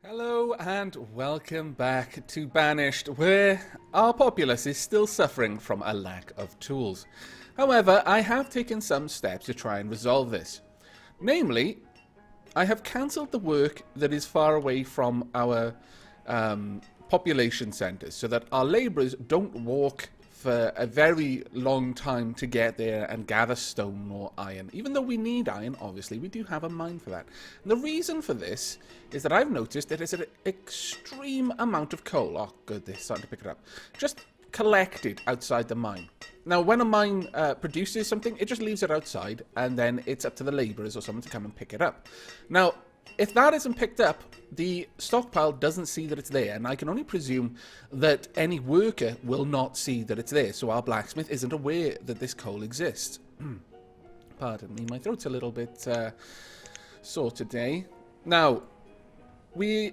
Hello and welcome back to Banished, where our populace is still suffering from a lack of tools. However, I have taken some steps to try and resolve this. Namely, I have cancelled the work that is far away from our population centres, so that our labourers don't walk for a very long time to get there and gather stone or iron. Even though we need iron, obviously, we do have a mine for that. And the reason for this is that I've noticed that there's an extreme amount of coal. Oh, good, they're starting to pick it up. Just collected outside the mine. Now, when a mine produces something, it just leaves it outside, and then it's up to the labourers or someone to come and pick it up. Now, if that isn't picked up, the stockpile doesn't see that it's there, and I can only presume that any worker will not see that it's there, so our blacksmith isn't aware that this coal exists. Pardon me, my throat's a little bit sore today. Now, we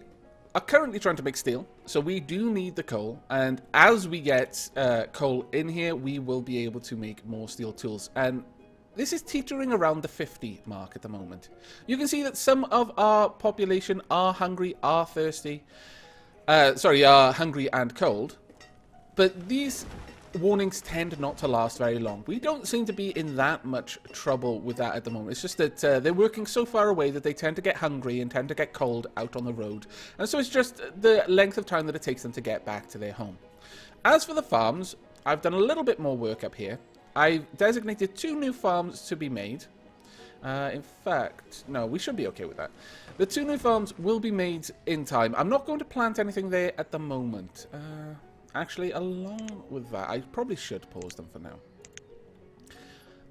are currently trying to make steel, so we do need the coal, and as we get coal in here, we will be able to make more steel tools. And this is teetering around the 50 mark at the moment. You can see that some of our population are hungry, are thirsty. Are hungry and cold. But these warnings tend not to last very long. We don't seem to be in that much trouble with that at the moment. It's just that they're working so far away that they tend to get hungry and tend to get cold out on the road. And so it's just the length of time that it takes them to get back to their home. As for the farms, I've done a little bit more work up here. I've designated 2 new farms to be made. In fact, no, we should be okay with that. The 2 new farms will be made in time. I'm not going to plant anything there at the moment. Actually, along with that, I probably should pause them for now.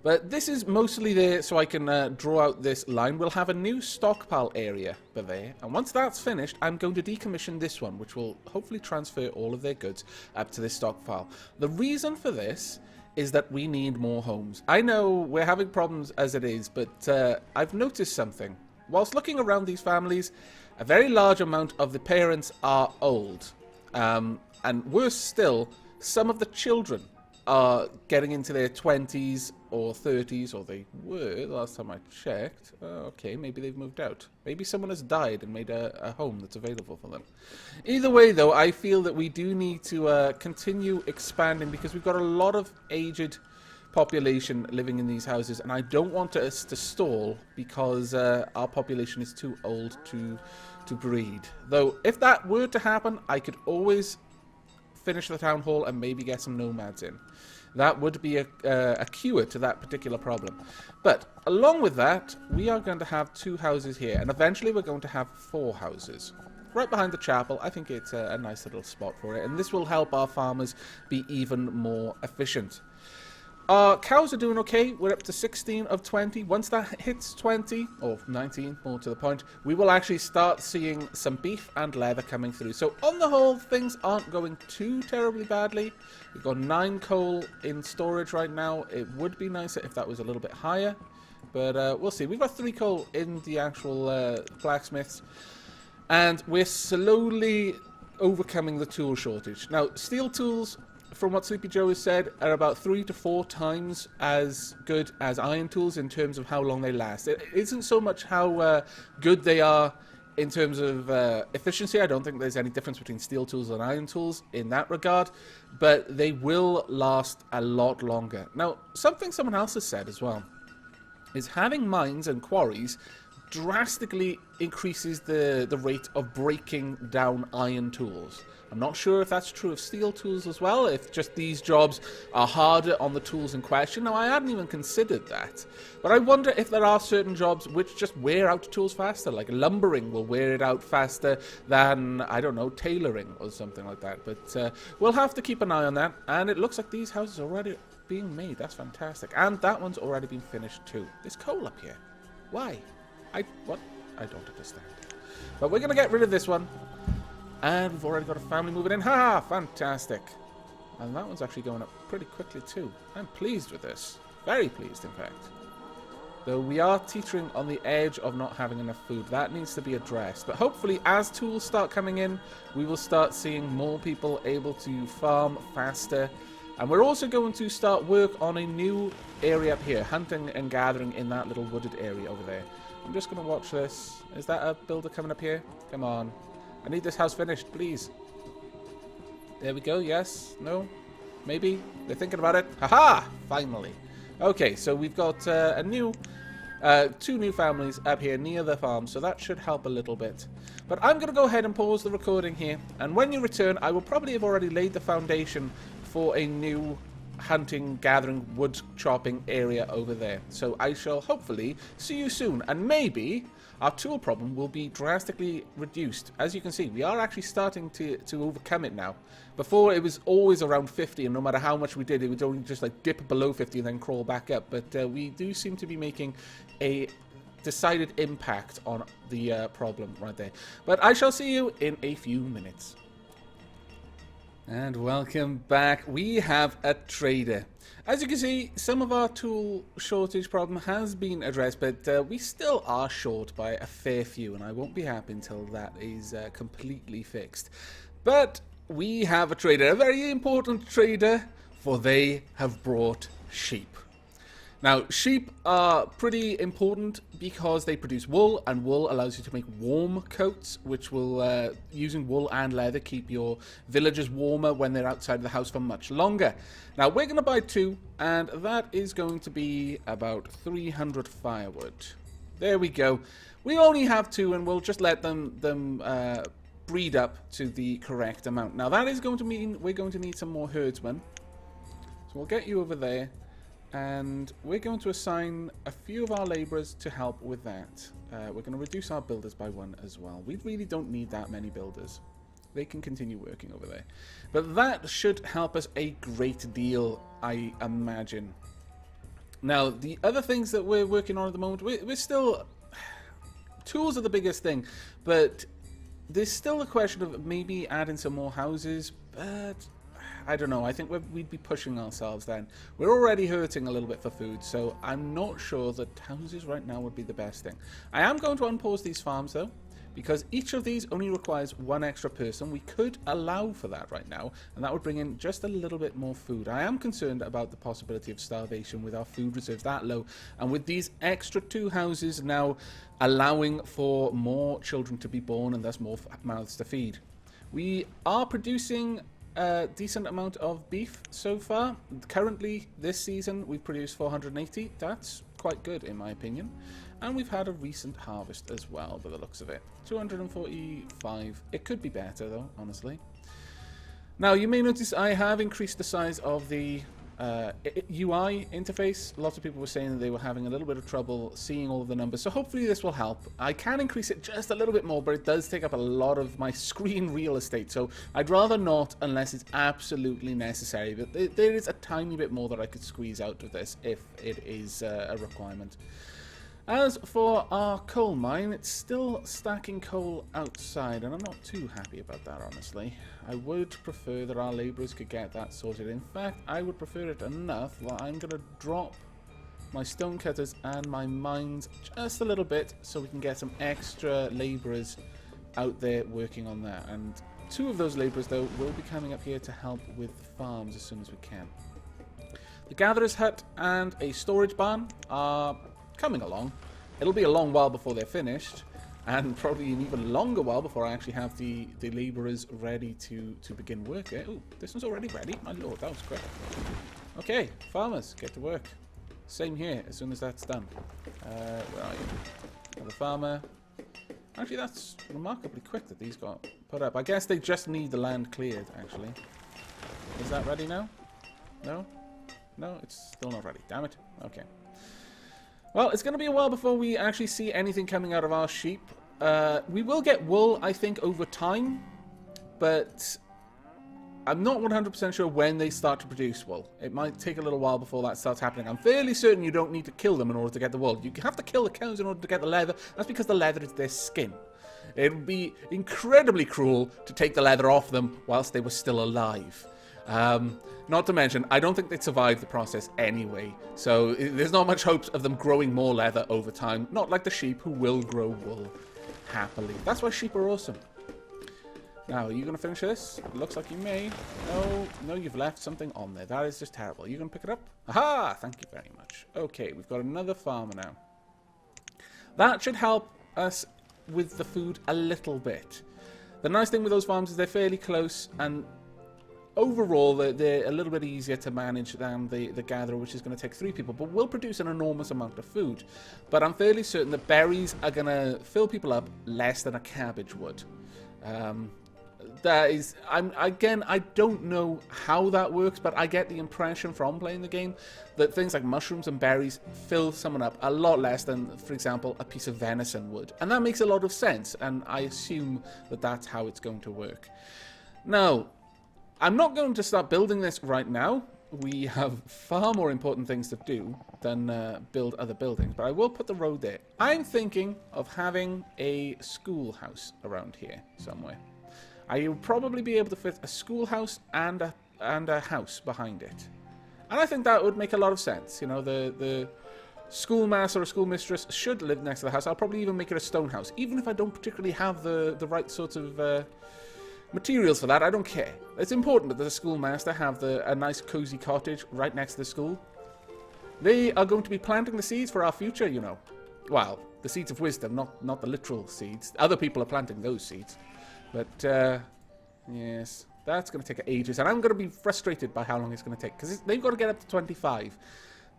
But this is mostly there so I can draw out this line. We'll have a new stockpile area there. And once that's finished, I'm going to decommission this one, which will hopefully transfer all of their goods up to this stockpile. The reason for this is that we need more homes. I know we're having problems as it is, but I've noticed something. Whilst looking around these families, a very large amount of the parents are old. And worse still, some of the children are getting into their 20s or 30s, or they were last time I checked. Okay, maybe they've moved out. Maybe someone has died and made a home that's available for them. Either way, though, I feel that we do need to continue expanding because we've got a lot of aged population living in these houses, and I don't want us to stall because our population is too old to breed. Though, if that were to happen, I could always finish the town hall and maybe get some nomads in. That would be a cure to that particular problem. But along with that, we are going to have 2 houses here, and eventually we're going to have 4 houses. Right behind the chapel, I think it's a nice little spot for it, and this will help our farmers be even more efficient. Our cows are doing okay. We're up to 16 of 20. Once that hits 20, or 19, more to the point, we will actually start seeing some beef and leather coming through. So on the whole, things aren't going too terribly badly. We've got 9 coal in storage right now. It would be nicer if that was a little bit higher, but we'll see. We've got 3 coal in the actual blacksmiths, and we're slowly overcoming the tool shortage. Now, steel tools, from what Sleepy Joe has said, are about 3 to 4 times as good as iron tools in terms of how long they last. It isn't so much how good they are in terms of efficiency. I don't think there's any difference between steel tools and iron tools in that regard, but they will last a lot longer. Now, something someone else has said as well is having mines and quarries drastically increases the rate of breaking down iron tools. I'm not sure if that's true of steel tools as well, if just these jobs are harder on the tools in question. Now, I hadn't even considered that. But I wonder if there are certain jobs which just wear out tools faster, like lumbering will wear it out faster than, I don't know, tailoring or something like that. But we'll have to keep an eye on that. And it looks like these houses are already being made. That's fantastic. And that one's already been finished too. There's coal up here. Why? What? I don't understand. But we're going to get rid of this one. And we've already got a family moving in. Ha! Fantastic. And that one's actually going up pretty quickly too. I'm pleased with this. Very pleased, in fact. Though we are teetering on the edge of not having enough food. That needs to be addressed. But hopefully, as tools start coming in, we will start seeing more people able to farm faster. And we're also going to start work on a new area up here. Hunting and gathering in that little wooded area over there. I'm just going to watch this. Is that a builder coming up here? Come on. I need this house finished, please. There we go. Yes. No. Maybe. They're thinking about it. Haha! Finally. Okay, so we've got two new families up here near the farm, so that should help a little bit. But I'm going to go ahead and pause the recording here, and when you return, I will probably have already laid the foundation for a new hunting, gathering, wood chopping area over there. So I shall hopefully see you soon, and maybe our tool problem will be drastically reduced. As you can see, we are actually starting to overcome it now. Before, it was always around 50, and no matter how much we did, it would only just like dip below 50 and then crawl back up. But we do seem to be making a decided impact on the problem right there. But I shall see you in a few minutes. And welcome back. We have a trader. As you can see, some of our tool shortage problem has been addressed, but we still are short by a fair few, and I won't be happy until that is completely fixed. But we have a trader, a very important trader, for they have brought sheep. Now, sheep are pretty important because they produce wool, and wool allows you to make warm coats, which will, using wool and leather, keep your villagers warmer when they're outside of the house for much longer. Now, we're going to buy 2, and that is going to be about 300 firewood. There we go. We only have 2, and we'll just let them breed up to the correct amount. Now, that is going to mean we're going to need some more herdsmen. So we'll get you over there. And we're going to assign a few of our labourers to help with that. We're going to reduce our builders by 1 as well. We really don't need that many builders. They can continue working over there. But that should help us a great deal, I imagine. Now, the other things that we're working on at the moment, we're still... Tools are the biggest thing, but there's still a question of maybe adding some more houses, but... I don't know. I think we'd be pushing ourselves then. We're already hurting a little bit for food, so I'm not sure that houses right now would be the best thing. I am going to unpause these farms, though, because each of these only requires 1 extra person. We could allow for that right now, and that would bring in just a little bit more food. I am concerned about the possibility of starvation with our food reserves that low, and with these extra 2 houses now allowing for more children to be born and thus more mouths to feed. We are producing a decent amount of beef so far. Currently, this season, we've produced 480. That's quite good, in my opinion. And we've had a recent harvest as well, by the looks of it. 245. It could be better, though, honestly. Now, you may notice I have increased the size of the UI interface. Lots of people were saying that they were having a little bit of trouble seeing all of the numbers, so hopefully this will help. I can increase it just a little bit more, but it does take up a lot of my screen real estate, so I'd rather not unless it's absolutely necessary. But there is a tiny bit more that I could squeeze out of this if it is a requirement. As for our coal mine, it's still stacking coal outside, and I'm not too happy about that, honestly. I would prefer that our labourers could get that sorted. In fact, I would prefer it enough that I'm going to drop my stone cutters and my mines just a little bit so we can get some extra labourers out there working on that. And 2 of those labourers, though, will be coming up here to help with farms as soon as we can. The gatherer's hut and a storage barn are coming along. It'll be a long while before they're finished, and probably an even longer while before I actually have the labourers ready to begin work. Oh, this one's already ready? My lord, that was quick. Okay, farmers, get to work. Same here, as soon as that's done. Where are you? Another farmer. Actually, that's remarkably quick that these got put up. I guess they just need the land cleared, actually. Is that ready now? No? No, it's still not ready. Damn it. Okay. Well, it's going to be a while before we actually see anything coming out of our sheep. We will get wool, I think, over time, but I'm not 100% sure when they start to produce wool. It might take a little while before that starts happening. I'm fairly certain you don't need to kill them in order to get the wool. You have to kill the cows in order to get the leather. That's because the leather is their skin. It would be incredibly cruel to take the leather off them whilst they were still alive. Not to mention, I don't think they'd survive the process anyway, so there's not much hopes of them growing more leather over time, not like the sheep who will grow wool happily. That's why sheep are awesome. Now, are you going to finish this? It looks like you may. No, you've left something on there. That is just terrible. Are you going to pick it up? Aha! Thank you very much. Okay, we've got another farmer now. That should help us with the food a little bit. The nice thing with those farms is they're fairly close, and overall they're a little bit easier to manage than the gatherer, which is going to take 3 people, but will produce an enormous amount of food. But I'm fairly certain that berries are going to fill people up less than a cabbage would. That is, I don't know how that works, but I get the impression from playing the game that things like mushrooms and berries fill someone up a lot less than, for example, a piece of venison would. And that makes a lot of sense, and I assume that that's how it's going to work. Now, I'm not going to start building this right now. We have far more important things to do than build other buildings, but I will put the road there. I'm thinking of having a schoolhouse around here somewhere. I would probably be able to fit a schoolhouse and a house behind it. And I think that would make a lot of sense. You know, the schoolmaster or schoolmistress should live next to the house. I'll probably even make it a stone house. Even if I don't particularly have the right sort of materials for that, I don't care. It's important that the schoolmaster have a nice cozy cottage right next to the school. They are going to be planting the seeds for our future, you know. Well, the seeds of wisdom, not the literal seeds. Other people are planting those seeds. But, yes, that's going to take ages. And I'm going to be frustrated by how long it's going to take. Because they've got to get up to 25.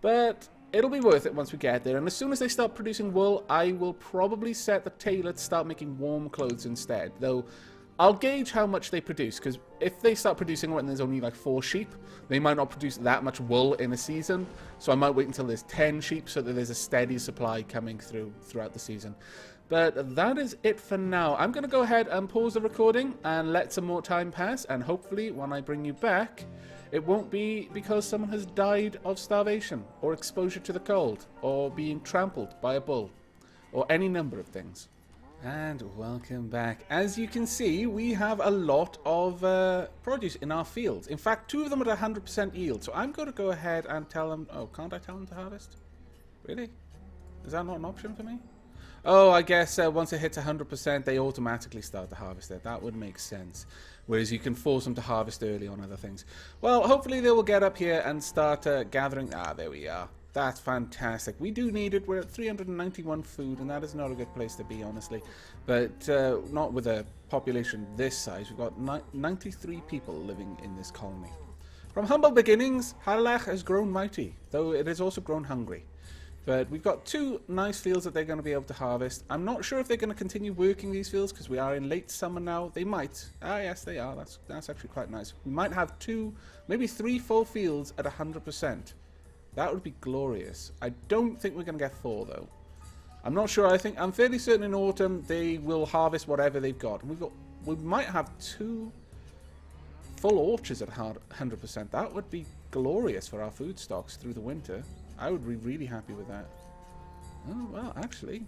But it'll be worth it once we get there. And as soon as they start producing wool, I will probably set the tailor to start making warm clothes instead. Though, I'll gauge how much they produce. Because if they start producing when there's only like 4 sheep, they might not produce that much wool in a season. So I might wait until there's 10 sheep so that there's a steady supply coming throughout the season. But that is it for now. I'm going to go ahead and pause the recording and let some more time pass. And hopefully when I bring you back, it won't be because someone has died of starvation or exposure to the cold or being trampled by a bull or any number of things. And welcome back. As you can see, we have a lot of produce in our fields. In fact, 2 of them at 100% yield. So I'm going to go ahead and tell them... Oh, can't I tell them to harvest? Really? Is that not an option for me? Oh, I guess once it hits 100%, they automatically start to harvest it. That would make sense. Whereas you can force them to harvest early on other things. Well, hopefully they will get up here and start gathering... Ah, there we are. That's fantastic. We do need it. We're at 391 food, and that is not a good place to be, honestly. But not with a population this size. We've got 93 people living in this colony. From humble beginnings, Harlech has grown mighty, though it has also grown hungry. But we've got 2 nice fields that they're going to be able to harvest. I'm not sure if they're going to continue working these fields because we are in late summer now. They might. Ah, yes, they are. That's actually quite nice. We might have 2, maybe 3 full fields at 100%. That would be glorious. I don't think we're going to get 4, though. I'm not sure. I'm fairly certain in autumn they will harvest whatever they've got. We might have 2 full orchards at 100%. That would be glorious for our food stocks through the winter. I would be really happy with that. Oh, well, actually,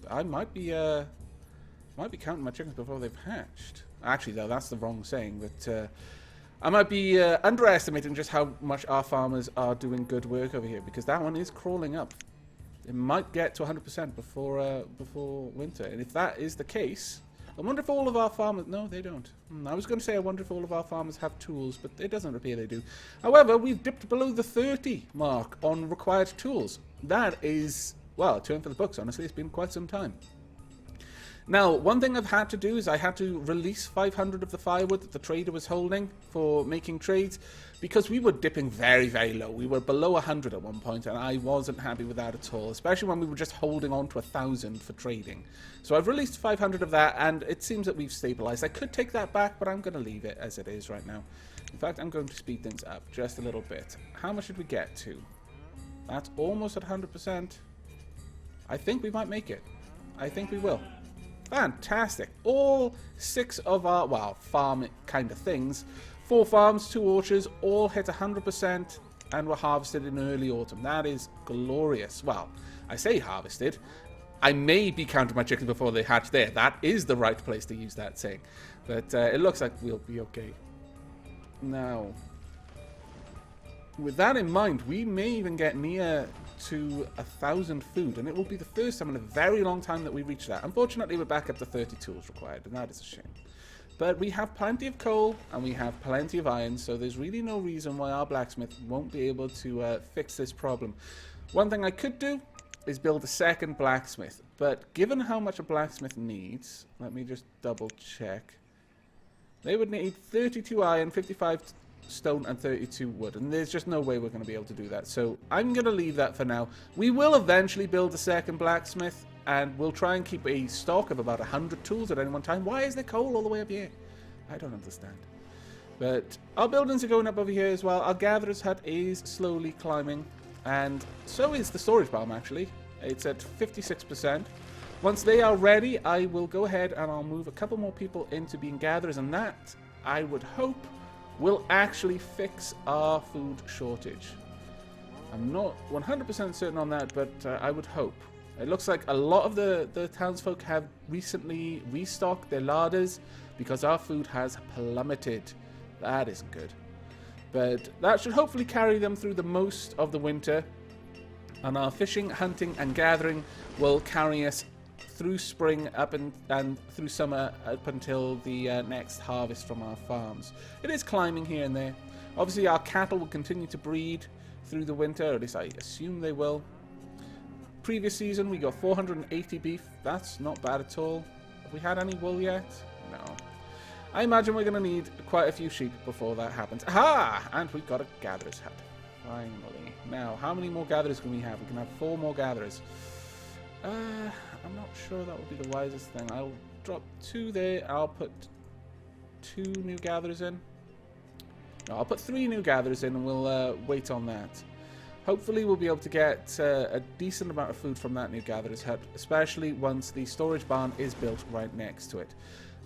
I might be counting my chickens before they've hatched. Actually, though, that's the wrong saying. But I might be underestimating just how much our farmers are doing good work over here, because that one is crawling up. It might get to 100% before winter, and if that is the case, I wonder if all of our farmers... No, they don't. I was going to say I wonder if all of our farmers have tools, but it doesn't appear they do. However, we've dipped below the 30 mark on required tools. That is, well, a turn for the books, honestly. It's been quite some time. Now, one thing I've had to do is I had to release 500 of the firewood that the trader was holding for making trades, because we were dipping very, very low. We were below 100 at one point, and I wasn't happy with that at all, especially when we were just holding on to 1,000 for trading. So I've released 500 of that, and it seems that we've stabilized. I could take that back, but I'm going to leave it as it is right now. In fact, I'm going to speed things up just a little bit. How much did we get to? That's almost at 100%. I think we might make it. I think we will. Fantastic. All 6 of our, well, farm kind of things, 4 farms, 2 orchards, all hit 100% and were harvested in early autumn. That is glorious. Well, I say harvested. I may be counting my chickens before they hatch there. That is the right place to use that saying. But it looks like we'll be okay. Now, with that in mind, we may even get near to 1,000 food, and it will be the first time in a very long time that we reach that. Unfortunately, we're back up to 30 tools required, and that is a shame. But we have plenty of coal, and we have plenty of iron, so there's really no reason why our blacksmith won't be able to fix this problem. One thing I could do is build a second blacksmith, but given how much a blacksmith needs, let me just double check. They would need 32 iron, 55 stone, and 32 wood. And there's just no way we're going to be able to do that. So I'm going to leave that for now. We will eventually build a second blacksmith. And we'll try and keep a stock of about 100 tools at any one time. Why is there coal all the way up here? I don't understand. But our buildings are going up over here as well. Our gatherer's hut is slowly climbing. And so is the storage farm, actually. It's at 56%. Once they are ready, I will go ahead and I'll move a couple more people into being gatherers. And that, I would hope, will actually fix our food shortage. I'm not 100% certain on that, but I would hope. It looks like a lot of the townsfolk have recently restocked their larders because our food has plummeted. That isn't good. But that should hopefully carry them through the most of the winter. And our fishing, hunting, and gathering will carry us through spring up and through summer up until the next harvest from our farms. It is climbing here and there. Obviously, our cattle will continue to breed through the winter, or at least I assume they will. Previous season, we got 480 beef. That's not bad at all. Have we had any wool yet? No. I imagine we're going to need quite a few sheep before that happens. Aha! And we've got a gatherer's hut. Finally. Now, how many more gatherers can we have? We can have 4 more gatherers. I'm not sure that would be the wisest thing. I'll drop 2 there. I'll put 2 new gatherers in. No, I'll put 3 new gatherers in and we'll wait on that. Hopefully we'll be able to get a decent amount of food from that new gatherer's hut, especially once the storage barn is built right next to it.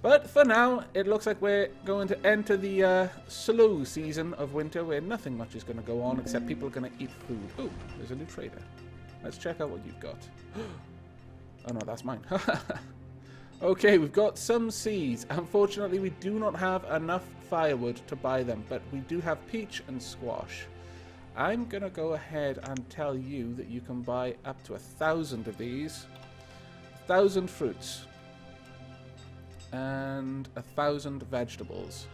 But for now, it looks like we're going to enter the slow season of winter where nothing much is going to go on except people are going to eat food. Oh, there's a new trader. Let's check out what you've got. Oh no, that's mine. Okay, we've got some seeds. Unfortunately, we do not have enough firewood to buy them, but we do have peach and squash. I'm going to go ahead and tell you that you can buy up to 1,000 of these. 1,000 fruits. And 1,000 vegetables.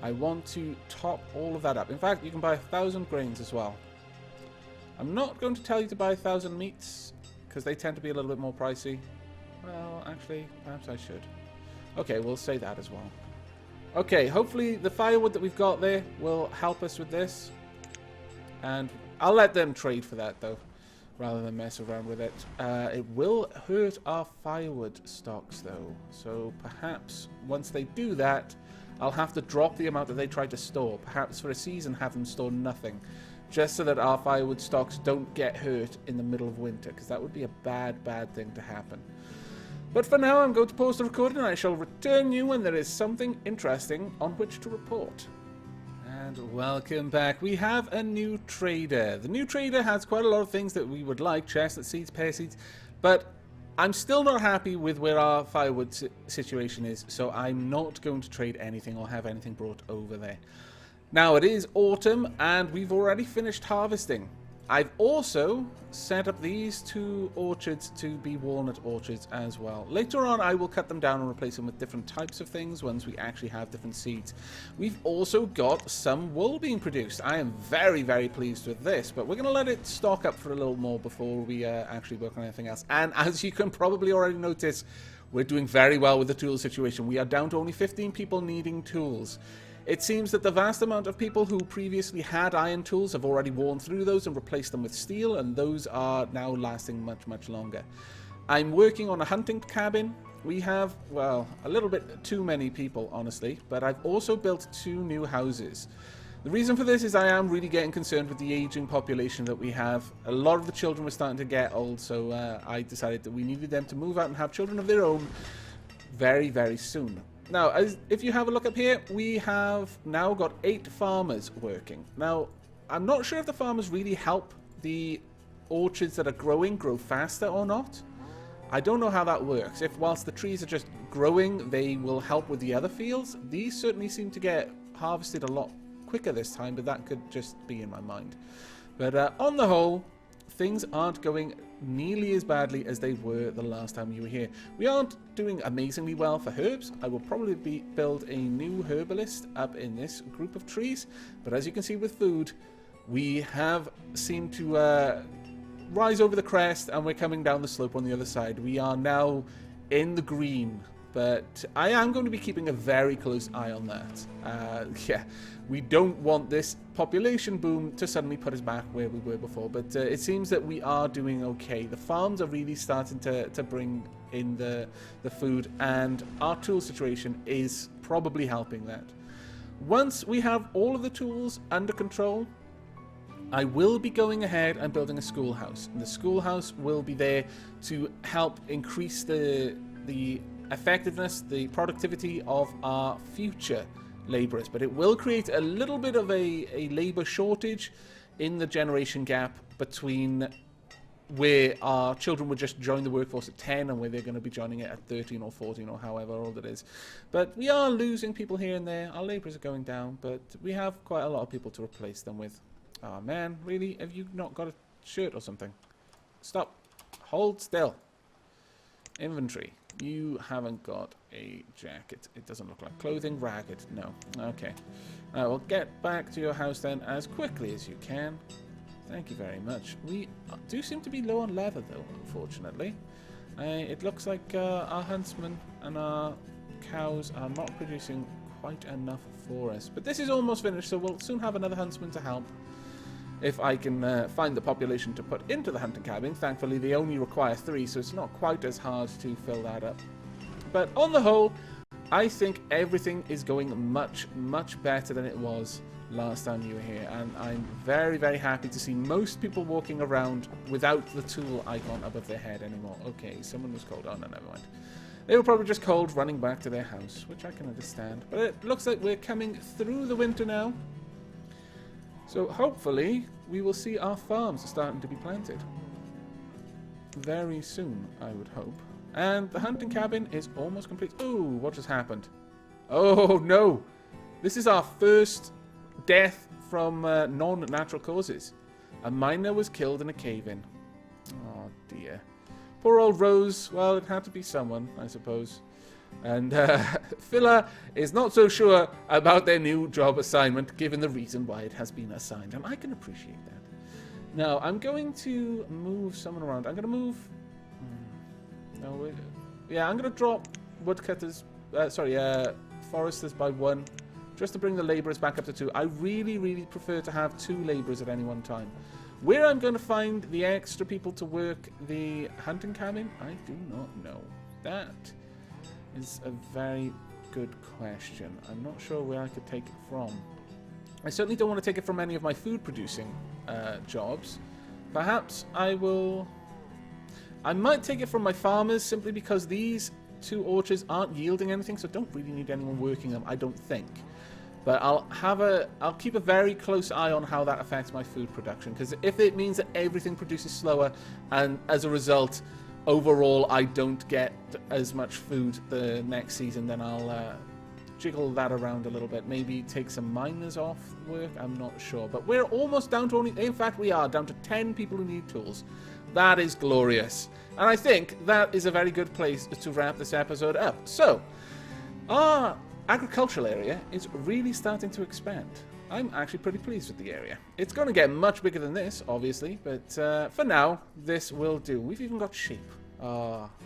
I want to top all of that up. In fact, you can buy 1,000 grains as well. I'm not going to tell you to buy 1,000 meats, because they tend to be a little bit more pricey. Well, actually, perhaps I should. Okay, we'll say that as well. Okay, hopefully the firewood that we've got there will help us with this. And I'll let them trade for that, though, rather than mess around with it. It will hurt our firewood stocks, though. So perhaps once they do that, I'll have to drop the amount that they try to store. Perhaps for a season have them store nothing. Just so that our firewood stocks don't get hurt in the middle of winter. Because that would be a bad, bad thing to happen. But for now, I'm going to pause the recording and I shall return you when there is something interesting on which to report. And welcome back. We have a new trader. The new trader has quite a lot of things that we would like. Chestnut seeds, pear seeds. But I'm still not happy with where our firewood situation is. So I'm not going to trade anything or have anything brought over there. Now it is autumn and we've already finished harvesting. I've also set up these 2 orchards to be walnut orchards as well. Later on I will cut them down and replace them with different types of things once we actually have different seeds. We've also got some wool being produced. I am very, very pleased with this, but we're going to let it stock up for a little more before we actually work on anything else. And as you can probably already notice, we're doing very well with the tool situation. We are down to only 15 people needing tools. It seems that the vast amount of people who previously had iron tools have already worn through those and replaced them with steel, and those are now lasting much, much longer. I'm working on a hunting cabin. We have, well, a little bit too many people, honestly, but I've also built 2 new houses. The reason for this is I am really getting concerned with the aging population that we have. A lot of the children were starting to get old, so I decided that we needed them to move out and have children of their own very, very soon. Now, if you have a look up here, we have now got 8 farmers working. Now, I'm not sure if the farmers really help the orchards that are growing grow faster or not. I don't know how that works. If whilst the trees are just growing, they will help with the other fields. These certainly seem to get harvested a lot quicker this time, but that could just be in my mind. But on the whole, things aren't going nearly as badly as they were the last time you were here. We aren't doing amazingly well for herbs. I will probably build a new herbalist up in this group of trees. But as you can see with food, we have seemed to rise over the crest and we're coming down the slope on the other side. We are now in the green. But I am going to be keeping a very close eye on that. Yeah, we don't want this population boom to suddenly put us back where we were before. But it seems that we are doing okay. The farms are really starting to bring in the food, and our tool situation is probably helping that. Once we have all of the tools under control, I will be going ahead and building a schoolhouse. And the schoolhouse will be there to help increase the effectiveness, the productivity of our future labourers. But it will create a little bit of a labour shortage in the generation gap between where our children would just join the workforce at 10 and where they're going to be joining it at 13 or 14 or however old it is. But we are losing people here and there. Our labourers are going down, but we have quite a lot of people to replace them with. Oh man, really? Have you not got a shirt or something? Stop. Hold still. Inventory. You haven't got a jacket. It doesn't look like clothing. Ragged. No. Okay. Well, get back to your house then as quickly as you can. Thank you very much. We do seem to be low on leather though, unfortunately. It looks like our huntsmen and our cows are not producing quite enough for us. But this is almost finished, so we'll soon have another huntsman to help. If I can find the population to put into the hunting cabin. Thankfully, they only require 3, so it's not quite as hard to fill that up. But on the whole, I think everything is going much, much better than it was last time you were here. And I'm very, very happy to see most people walking around without the tool icon above their head anymore. Okay, someone was cold. Oh, no, never mind. They were probably just cold running back to their house, which I can understand. But it looks like we're coming through the winter now. So hopefully we will see our farms starting to be planted very soon, I would hope. And the hunting cabin is almost complete. Ooh, what just happened? Oh no! This is our first death from non-natural causes. A miner was killed in a cave-in. Oh dear. Poor old Rose. Well, it had to be someone, I suppose. And Phila is not so sure about their new job assignment, given the reason why it has been assigned. And I can appreciate that. Now, I'm going to move someone around. I'm going to move... No, yeah, I'm going to drop woodcutters... foresters by 1, just to bring the labourers back up to 2. I really, really prefer to have 2 labourers at any one time. Where I'm going to find the extra people to work the hunting cabin, I do not know. That is a very good question. I'm not sure where I could take it from. I certainly don't want to take it from any of my food producing jobs. Perhaps I might take it from my farmers, simply because these 2 orchards aren't yielding anything, so don't really need anyone working them, I don't think. But I'll keep a very close eye on how that affects my food production, because if it means that everything produces slower and as a result overall I don't get as much food the next season, then I'll jiggle that around a little bit. Maybe take some miners off work, I'm not sure. But we're almost down to in fact we are down to 10 people who need tools. That is glorious. And I think that is a very good place to wrap this episode up. So, our agricultural area is really starting to expand. I'm actually pretty pleased with the area. It's going to get much bigger than this, obviously, but for now, this will do. We've even got sheep.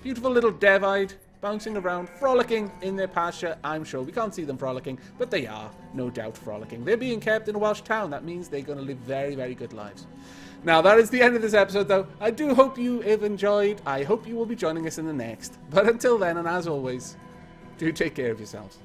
Beautiful little Devide bouncing around, frolicking in their pasture, I'm sure. We can't see them frolicking, but they are, no doubt, frolicking. They're being kept in a Welsh town. That means they're going to live very, very good lives. Now, that is the end of this episode, though. I do hope you have enjoyed. I hope you will be joining us in the next. But until then, and as always, do take care of yourselves.